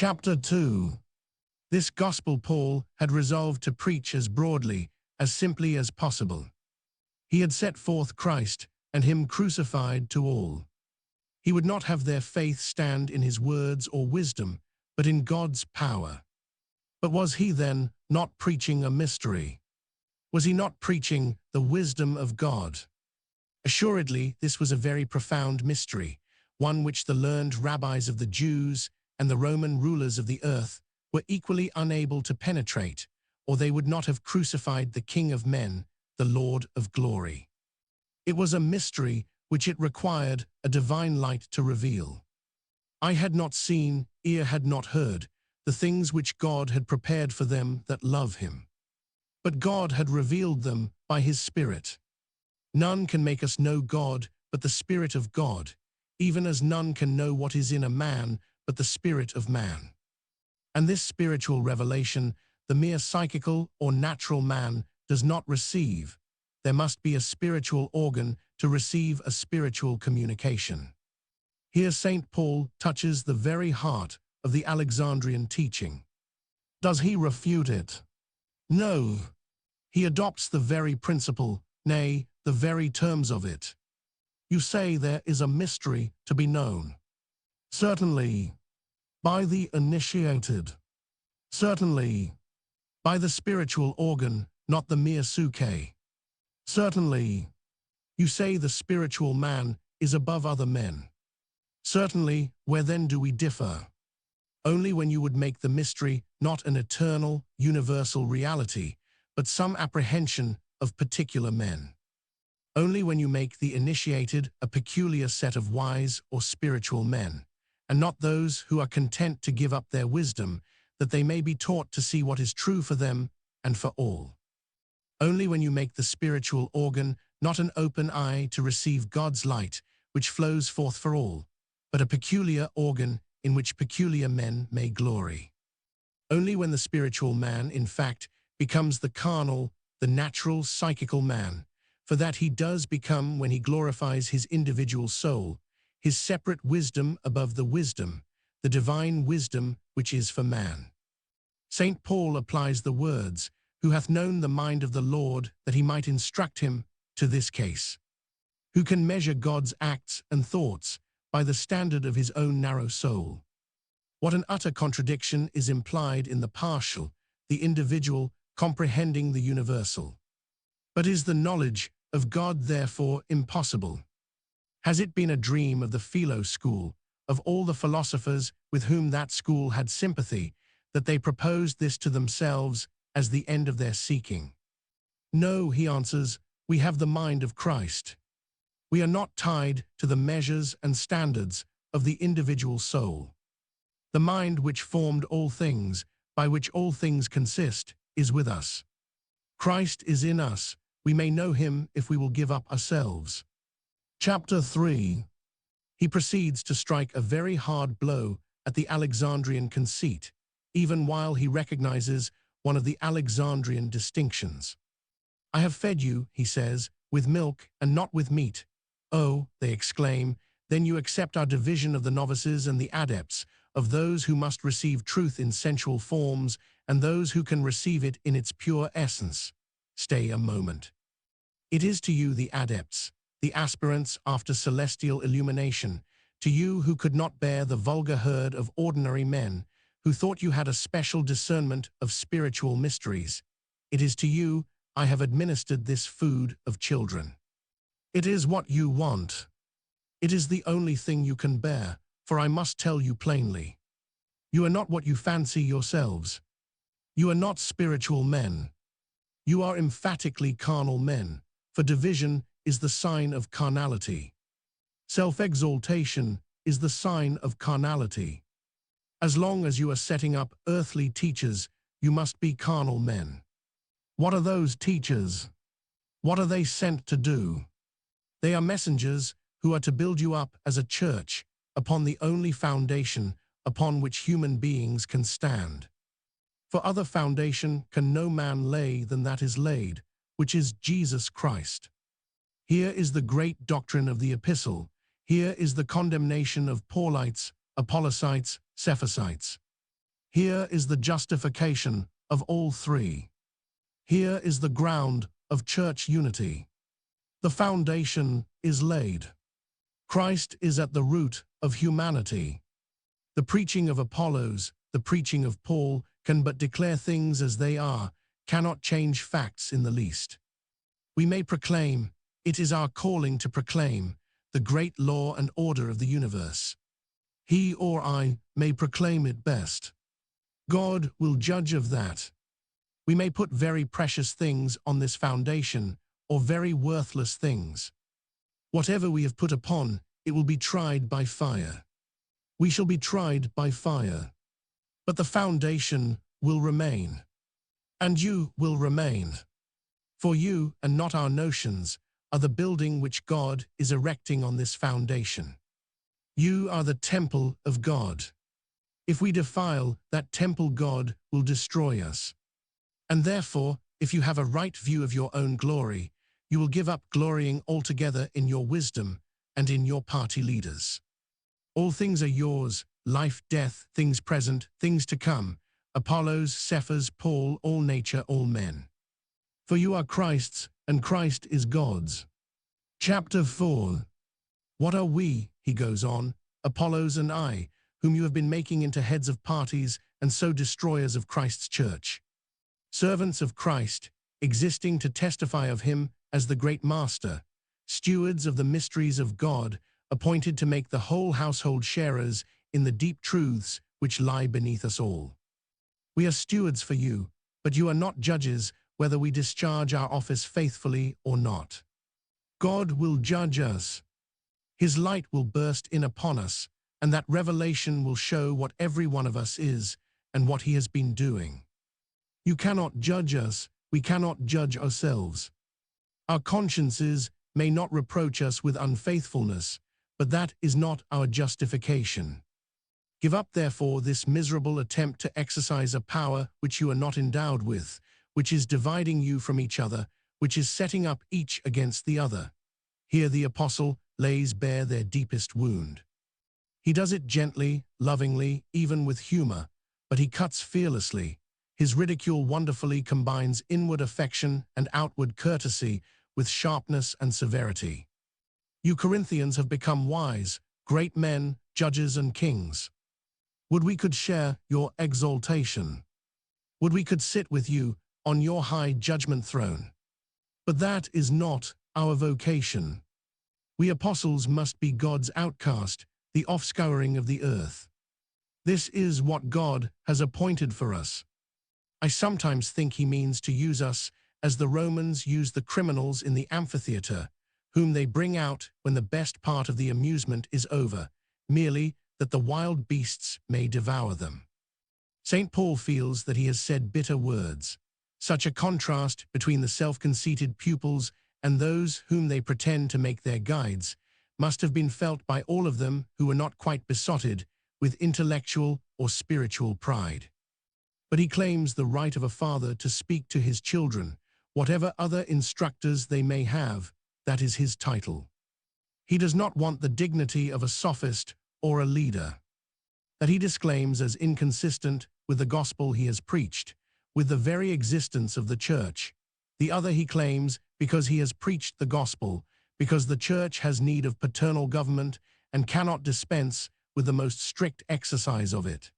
Chapter 2. This gospel Paul had resolved to preach as broadly, as simply as possible. He had set forth Christ and him crucified to all. He would not have their faith stand in his words or wisdom, but in God's power. But was he then not preaching a mystery? Was he not preaching the wisdom of God? Assuredly, this was a very profound mystery, one which the learned rabbis of the Jews and the Roman rulers of the earth were equally unable to penetrate, or they would not have crucified the King of men, the Lord of glory. It was a mystery which it required a divine light to reveal. Eye had not seen, ear had not heard, the things which God had prepared for them that love him. But God had revealed them by his Spirit. None can make us know God but the Spirit of God, even as none can know what is in a man but the spirit of man. And this spiritual revelation, the mere psychical or natural man does not receive. There must be a spiritual organ to receive a spiritual communication. Here St. Paul touches the very heart of the Alexandrian teaching. Does he refute it? No. He adopts the very principle, nay, the very terms of it. You say there is a mystery to be known. Certainly. By the initiated. Certainly. By the spiritual organ, not the mere psuche. Certainly. You say the spiritual man is above other men. Certainly, where then do we differ? Only when you would make the mystery not an eternal, universal reality, but some apprehension of particular men. Only when you make the initiated a peculiar set of wise or spiritual men, and not those who are content to give up their wisdom, that they may be taught to see what is true for them and for all. Only when you make the spiritual organ not an open eye to receive God's light, which flows forth for all, but a peculiar organ in which peculiar men may glory. Only when the spiritual man, in fact, becomes the carnal, the natural, psychical man, for that he does become when he glorifies his individual soul, his separate wisdom above the wisdom, the divine wisdom which is for man. St. Paul applies the words, "Who hath known the mind of the Lord, that he might instruct him," to this case. Who can measure God's acts and thoughts by the standard of his own narrow soul? What an utter contradiction is implied in the partial, the individual comprehending the universal. But is the knowledge of God therefore impossible? Has it been a dream of the Philo school, of all the philosophers with whom that school had sympathy, that they proposed this to themselves as the end of their seeking? No, he answers, we have the mind of Christ. We are not tied to the measures and standards of the individual soul. The mind which formed all things, by which all things consist, is with us. Christ is in us. We may know him if we will give up ourselves. Chapter 3. He proceeds to strike a very hard blow at the Alexandrian conceit, even while he recognizes one of the Alexandrian distinctions. I have fed you, he says, with milk and not with meat. Oh, they exclaim, then you accept our division of the novices and the adepts, of those who must receive truth in sensual forms and those who can receive it in its pure essence. Stay a moment. It is to you the adepts, the aspirants after celestial illumination, to you who could not bear the vulgar herd of ordinary men, who thought you had a special discernment of spiritual mysteries. It is to you I have administered this food of children. It is what you want. It is the only thing you can bear, for I must tell you plainly. You are not what you fancy yourselves. You are not spiritual men. You are emphatically carnal men, for division is the sign of carnality. Self-exaltation is the sign of carnality. As long as you are setting up earthly teachers, you must be carnal men. What are those teachers? What are they sent to do? They are messengers who are to build you up as a church upon the only foundation upon which human beings can stand. For other foundation can no man lay than that is laid, which is Jesus Christ. Here is the great doctrine of the Epistle. Here is the condemnation of Paulites, Apollocytes, Cephasites. Here is the justification of all three. Here is the ground of church unity. The foundation is laid. Christ is at the root of humanity. The preaching of Apollos, the preaching of Paul, can but declare things as they are, cannot change facts in the least. We may proclaim, it is our calling to proclaim, the great law and order of the universe. He or I may proclaim it best. God will judge of that. We may put very precious things on this foundation, or very worthless things. Whatever we have put upon, it will be tried by fire. We shall be tried by fire. But the foundation will remain. And you will remain. For you, and not our notions, are the building which God is erecting on this foundation. You are the temple of God. If we defile that temple, God will destroy us. And therefore, if you have a right view of your own glory, you will give up glorying altogether in your wisdom and in your party leaders. All things are yours, life, death, things present, things to come, Apollos, Cephas, Paul, all nature, all men. For you are Christ's, and Christ is God's. Chapter 4. What are we, he goes on, Apollos and I, whom you have been making into heads of parties and so destroyers of Christ's church? Servants of Christ, existing to testify of him as the great master, stewards of the mysteries of God, appointed to make the whole household sharers in the deep truths which lie beneath us all. We are stewards for you, but you are not judges whether we discharge our office faithfully or not. God will judge us. His light will burst in upon us, and that revelation will show what every one of us is and what he has been doing. You cannot judge us, we cannot judge ourselves. Our consciences may not reproach us with unfaithfulness, but that is not our justification. Give up therefore this miserable attempt to exercise a power which you are not endowed with, which is dividing you from each other, which is setting up each against the other. Here the apostle lays bare their deepest wound. He does it gently, lovingly, even with humor, but he cuts fearlessly. His ridicule wonderfully combines inward affection and outward courtesy with sharpness and severity. You Corinthians have become wise, great men, judges and kings. Would we could share your exaltation. Would we could sit with you on your high judgment throne. But that is not our vocation. We apostles must be God's outcast, the offscouring of the earth. This is what God has appointed for us. I sometimes think he means to use us as the Romans used the criminals in the amphitheater, whom they bring out when the best part of the amusement is over, merely that the wild beasts may devour them. St. Paul feels that he has said bitter words. Such a contrast between the self-conceited pupils and those whom they pretend to make their guides must have been felt by all of them who were not quite besotted with intellectual or spiritual pride. But he claims the right of a father to speak to his children, whatever other instructors they may have, that is his title. He does not want the dignity of a sophist or a leader, that he disclaims as inconsistent with the gospel he has preached, with the very existence of the church. The other he claims because he has preached the gospel, because the church has need of paternal government and cannot dispense with the most strict exercise of it.